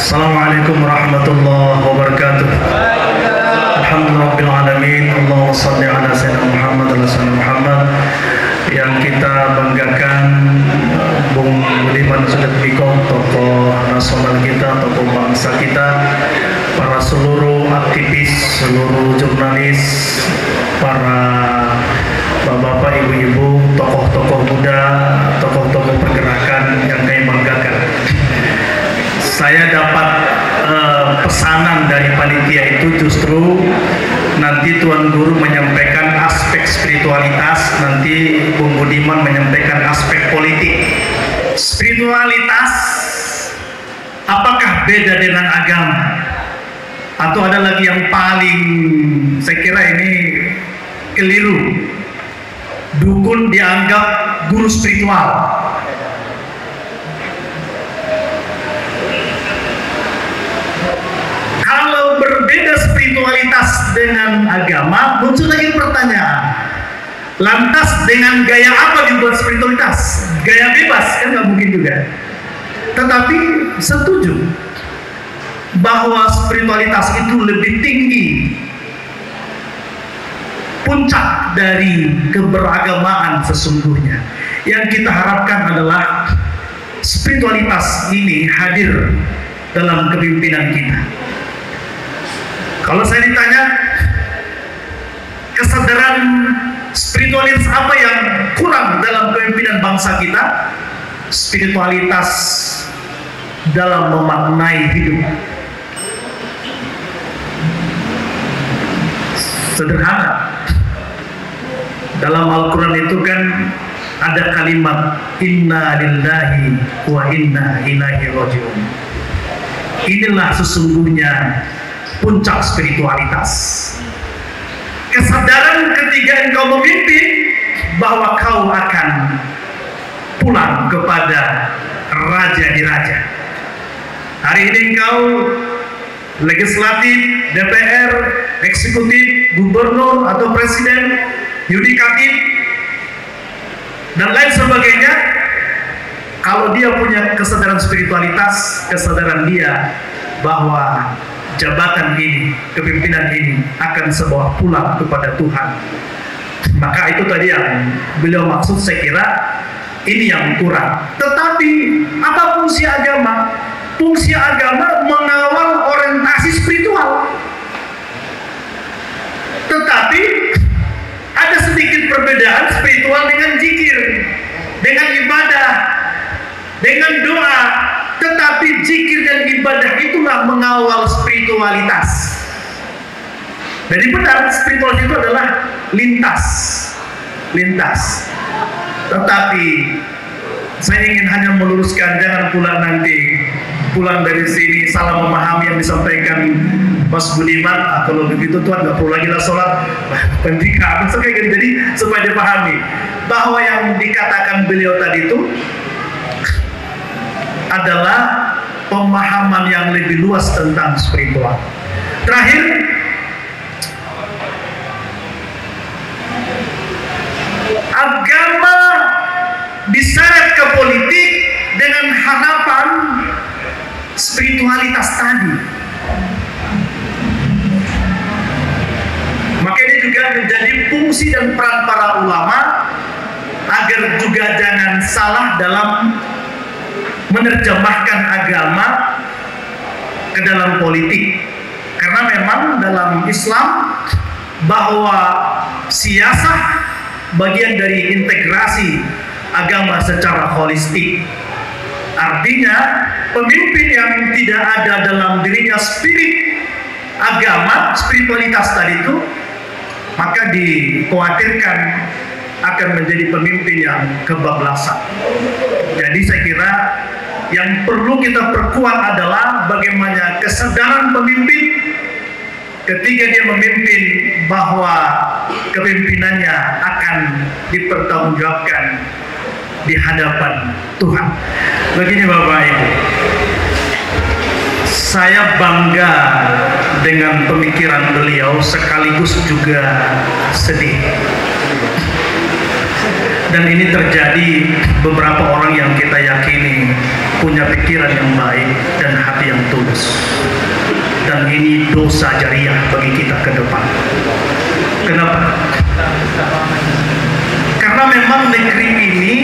Assalamualaikum warahmatullahi wabarakatuh. Alhamdulillahirrahmanirrahim. Allahumma salli ala sayyidina Muhammad wa sallam Muhammad. Yang kita banggakan Bung Budiman Sujatmiko, tokoh nasional kita, tokoh bangsa kita, para seluruh aktivis, seluruh jurnalis, para bapak-bapak, ibu-ibu, tokoh-tokoh muda, tokoh-tokoh pergerakan yang kami banggakan. Saya dapat pesanan dari panitia itu justru nanti Tuan Guru menyampaikan aspek spiritualitas, nanti Bung Budiman menyampaikan aspek politik. Spiritualitas apakah beda dengan agama? Atau ada lagi yang paling saya kira ini keliru. Dukun dianggap guru spiritual. Kalau berbeda spiritualitas dengan agama, muncul lagi pertanyaan. Lantas dengan gaya apa dibuat spiritualitas? Gaya bebas kan nggak mungkin juga. Tetapi setuju bahwa spiritualitas itu lebih tinggi, puncak dari keberagamaan sesungguhnya. Yang kita harapkan adalah spiritualitas ini hadir dalam kepemimpinan kita. Kalau saya ditanya kesadaran spiritualitas apa yang kurang dalam kepemimpinan bangsa kita, spiritualitas dalam memaknai hidup. Sederhana. Dalam Al-Quran itu kan ada kalimat inna lillahi wa inna ilaihi raji'un. Inilah sesungguhnya puncak spiritualitas. Kesadaran ketika engkau memimpin bahwa kau akan pulang kepada raja di raja. Hari ini engkau legislatif, DPR, eksekutif, gubernur atau presiden, yudikatif, dan lain sebagainya. Kalau dia punya kesadaran spiritualitas, kesadaran dia bahwa jabatan ini, kepemimpinan ini akan sebawa pulang kepada Tuhan, maka itu tadi yang beliau maksud. Saya kira ini yang kurang. Tetapi apa fungsi agama? Fungsi agama mengawal orientasi spiritual. Tetapi ada sedikit perbedaan spiritual dengan zikir, dengan ibadah, dengan doa. Tetapi zikir dan ibadah itulah mengawal spiritualitas. Jadi benar, spiritualitas itu adalah lintas. Tetapi saya ingin hanya meluruskan, jangan pula nanti pulang dari sini salah memahami yang disampaikan Mas Budiman. Kalau begitu Tuhan nggak perlu lagi lah sholat, penting apa kayak gitu. Jadi supaya dipahami bahwa yang dikatakan beliau tadi itu adalah pemahaman yang lebih luas tentang spiritual. Terakhir, agama diseret ke politik dengan harapan spiritualitas tadi. Maka ini juga menjadi fungsi dan peran para ulama agar juga jangan salah dalam menerjemahkan agama ke dalam politik. Karena memang dalam Islam bahwa siasah bagian dari integrasi agama secara holistik. Artinya pemimpin yang tidak ada dalam dirinya spirit agama, spiritualitas tadi itu, maka dikhawatirkan akan menjadi pemimpin yang kebablasan. Jadi saya kira yang perlu kita perkuat adalah bagaimana kesadaran pemimpin ketika dia memimpin bahwa kepemimpinannya akan dipertanggungjawabkan di hadapan Tuhan. Begini Bapak Ibu, saya bangga dengan pemikiran beliau sekaligus juga sedih. Dan ini terjadi beberapa orang yang kita yakini punya pikiran yang baik dan hati yang tulus. Dan ini dosa jariah bagi kita ke depan. Kenapa? Karena memang negeri ini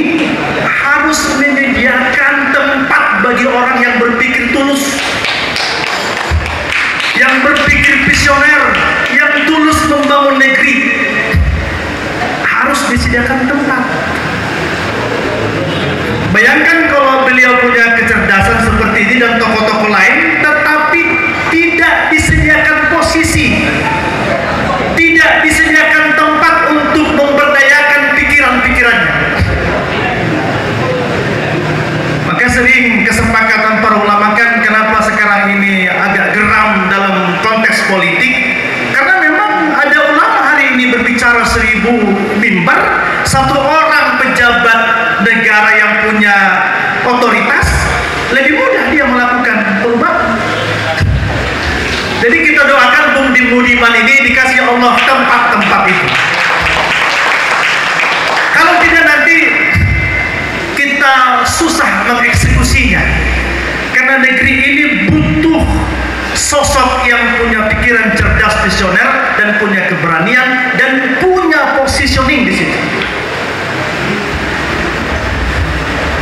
harus menyediakan tempat bagi orang yang berpikir tulus, yang berpikir visioner, yang tulus membangun negeri. Harus disediakan tempat. Bayangkan kalau beliau punya kecerdasan seperti ini dan tokoh-tokoh lain, tetapi tidak disediakan posisi, tidak disediakan tempat untuk memberdayakan pikiran-pikirannya. Maka sering kesepakatan para ulama kan kenapa sekarang ini agak geram dalam konteks politik, karena memang ada ulama hari ini berbicara 1000 mimbar, satu orang pejabat negara yang punya otoritas lebih mudah dia melakukan perubahan. Jadi kita doakan Bung Budiman ini dikasih Allah tempat-tempat itu. Kalau tidak nanti kita susah mengeksekusinya, karena negeri ini butuh sosok yang punya pikiran cerdas, visioner, dan punya keberanian dan punya positioning di situ.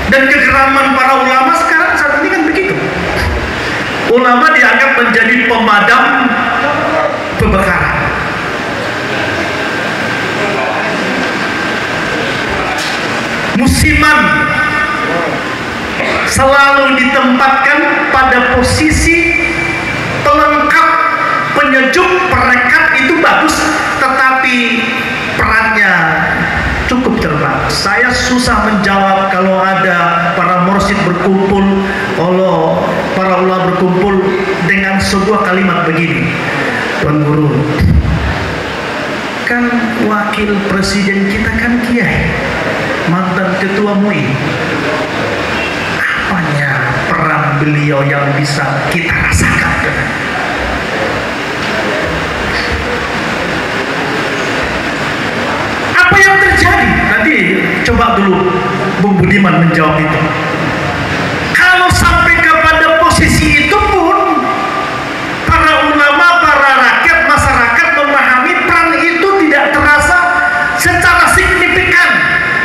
Dan kegeraman para ulama sekarang saat ini kan begitu. Ulama dianggap menjadi pemadam kebakaran. Musiman selalu ditempatkan pada posisi pelengkap, penyejuk, perekat, itu bagus, tetapi perannya cukup terbatas. Saya susah menjawab kalau ada para mursyid berkumpul, kalau para ulama berkumpul dengan sebuah kalimat begini, Tuan Guru, kan wakil presiden kita kan Kiai, mantan ketua MUI, apanya peran beliau yang bisa kita rasakan? Apa yang terjadi? Nanti coba dulu Bung Budiman menjawab itu. Kalau sampai kepada posisi itu pun para ulama, para rakyat, masyarakat memahami peran itu tidak terasa secara signifikan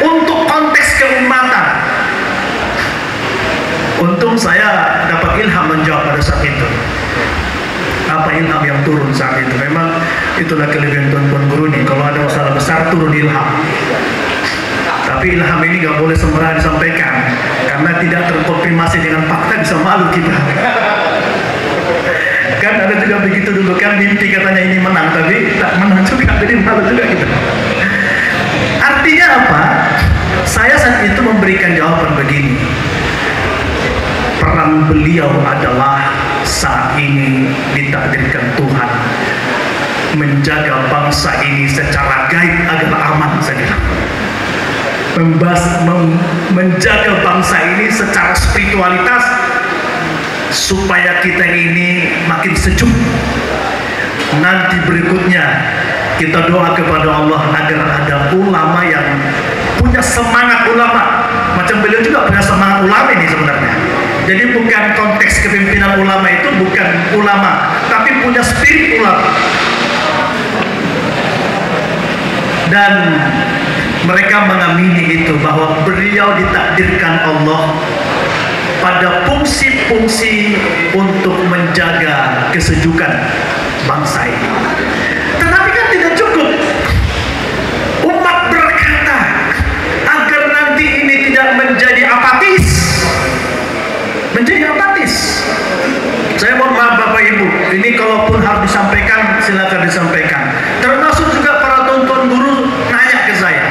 untuk konteks keumatan. Untung saya dapat ilham menjawab pada saat itu. Apa ilham yang turun saat itu? Memang itulah kelebihan Tuan Guru nih, kalau ada masalah besar turun ilham. Tapi ilham ini nggak boleh sembarangan disampaikan, karena tidak terkonfirmasi dengan fakta bisa malu kita. Kan ada juga begitu dulu kan, mimpi katanya ini menang tapi tak menang juga, jadi malu juga kita. Artinya apa? Saya saat itu memberikan jawaban begini. Peran beliau adalah saat ini ditakdirkan Tuhan menjaga bangsa ini secara gaib agar aman saja. Menjaga bangsa ini secara spiritualitas supaya kita ini makin sejuk. Nanti berikutnya kita doa kepada Allah agar ada ulama yang punya semangat ulama, macam beliau juga punya semangat ulama ini sebenarnya. Jadi bukan konteks kepemimpinan ulama itu bukan ulama, tapi punya spirit ulama. Dan mereka mengamini itu, bahwa beliau ditakdirkan Allah pada fungsi-fungsi untuk menjaga kesejukan bangsa ini. Tetapi kan tidak cukup. Umat berkata agar nanti ini tidak menjadi apatis. Menjadi apatis. Saya mohon maaf Bapak Ibu, ini kalaupun harus disampaikan silakan disampaikan. Termasuk juga para tuan guru nanya ke saya.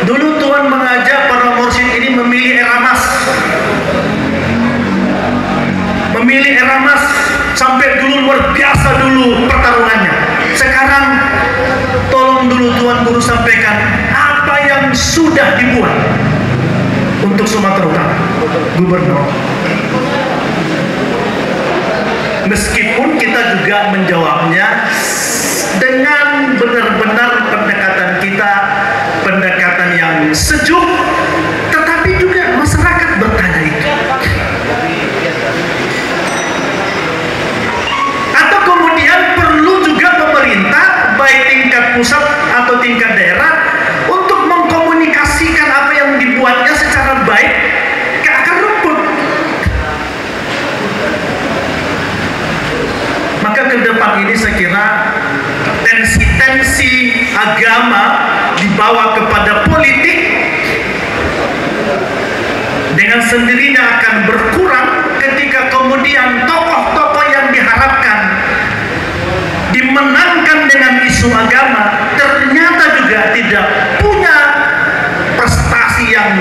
Dulu Tuhan mengajak para mursyid ini memilih era emas. Memilih era emas sampai dulu luar biasa dulu pertarungannya. Sekarang tolong dulu Tuan Guru sampaikan apa yang sudah dibuat untuk Sumatera Utara, Gubernur. Meskipun kita juga menjawabnya dengan benar-benar pendekatan kita, pendekatan yang sejuk, orang ini saya kira tensi-tensi agama dibawa kepada politik dengan sendirinya akan berkurang ketika kemudian tokoh-tokoh yang diharapkan dimenangkan dengan isu agama ternyata juga tidak punya prestasi yang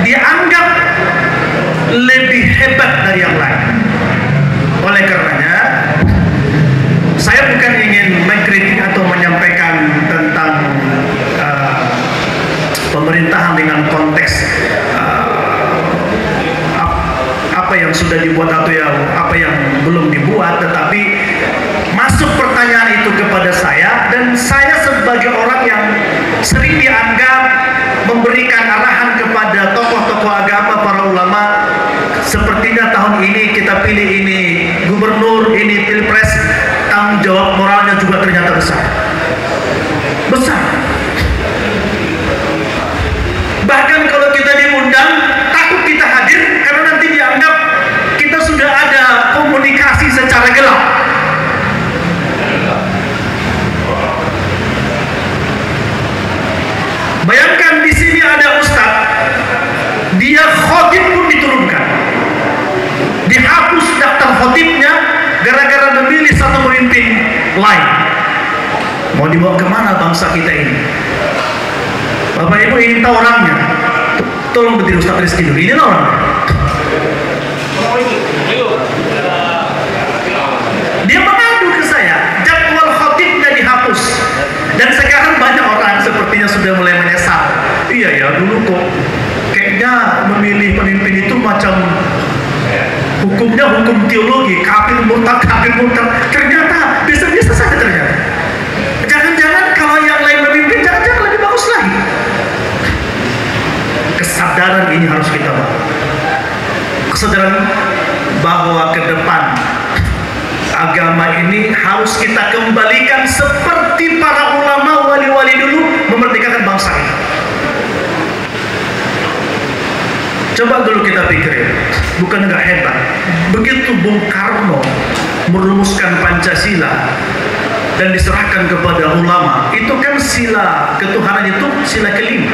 dianggap lebih hebat dari yang lain. Oleh karenanya, saya bukan ingin mengkritik atau menyampaikan tentang pemerintahan dengan konteks apa yang sudah dibuat atau apa yang belum dibuat, tetapi masuk pertanyaan itu kepada saya, dan saya sebagai orang yang sering dianggap memberikan arahan kepada tokoh-tokoh agama, para ulama, sepertinya tahun ini kita pilih ini gubernur, ini pilpres, tanggung jawab moralnya juga ternyata besar. Bahkan kalau kita diundang, takut kita hadir karena nanti dianggap kita sudah ada komunikasi secara gelap. Bayangkan di sini ada ustadz, dia khotib pun diturunkan, dihapus daftar khotibnya gara-gara memilih satu pemimpin lain. Mau dibawa kemana bangsa kita ini? Bapak Ibu ingin tahu orangnya? Tolong berdiri Ustaz Rizky dulu. Ini orangnya. Dia mengadu ke saya, jadwal khotibnya dihapus. Dan sekarang banyak orang sepertinya sudah mulai menyesal. Iya ya, dulu kok kayaknya memilih pemimpin itu macam hukumnya hukum teologi, kafir murtad. Ternyata biasa-biasa saja ternyata. Jangan-jangan kalau yang lain memimpin, jangan-jangan lebih bagus lagi. Kesadaran ini harus kita bawa. Kesadaran bahwa ke depan agama ini harus kita kembalikan seperti para ulama wali-wali dulu memerdekakan bangsa ini. Coba dulu kita pikirin, bukan nggak hebat? Begitu Bung Karno merumuskan Pancasila dan diserahkan kepada ulama, itu kan sila ketuhanan itu sila kelima.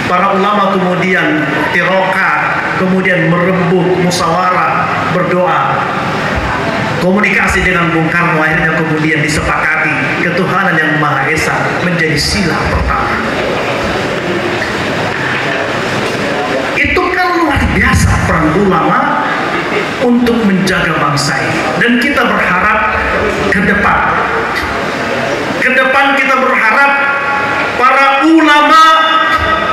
Para ulama kemudian tirokat, kemudian merembuk, musyawarah, berdoa, komunikasi dengan Bung Karno, akhirnya kemudian disepakati ketuhanan yang Maha Esa menjadi sila pertama. Itu kan luar biasa peran ulama untuk menjaga bangsa ini. Dan kita berharap ke depan kita berharap para ulama,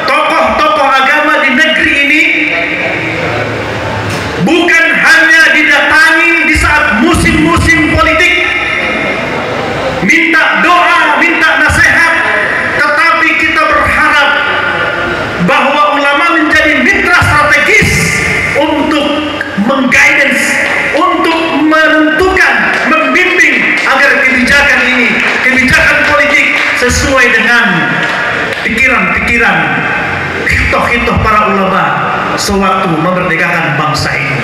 tokoh-tokoh agama di negeri ini bukan hanya didatangi di saat musim-musim politik, minta doa, minta nasihat, tetapi kita berharap bahwa ulama menjadi mitra strategis untuk mengguidance, untuk menentukan, membimbing agar kebijakan ini, kebijakan politik sesuai dengan pikiran-pikiran hitoh-hitoh para ulama sewaktu memerdekakan bangsa ini.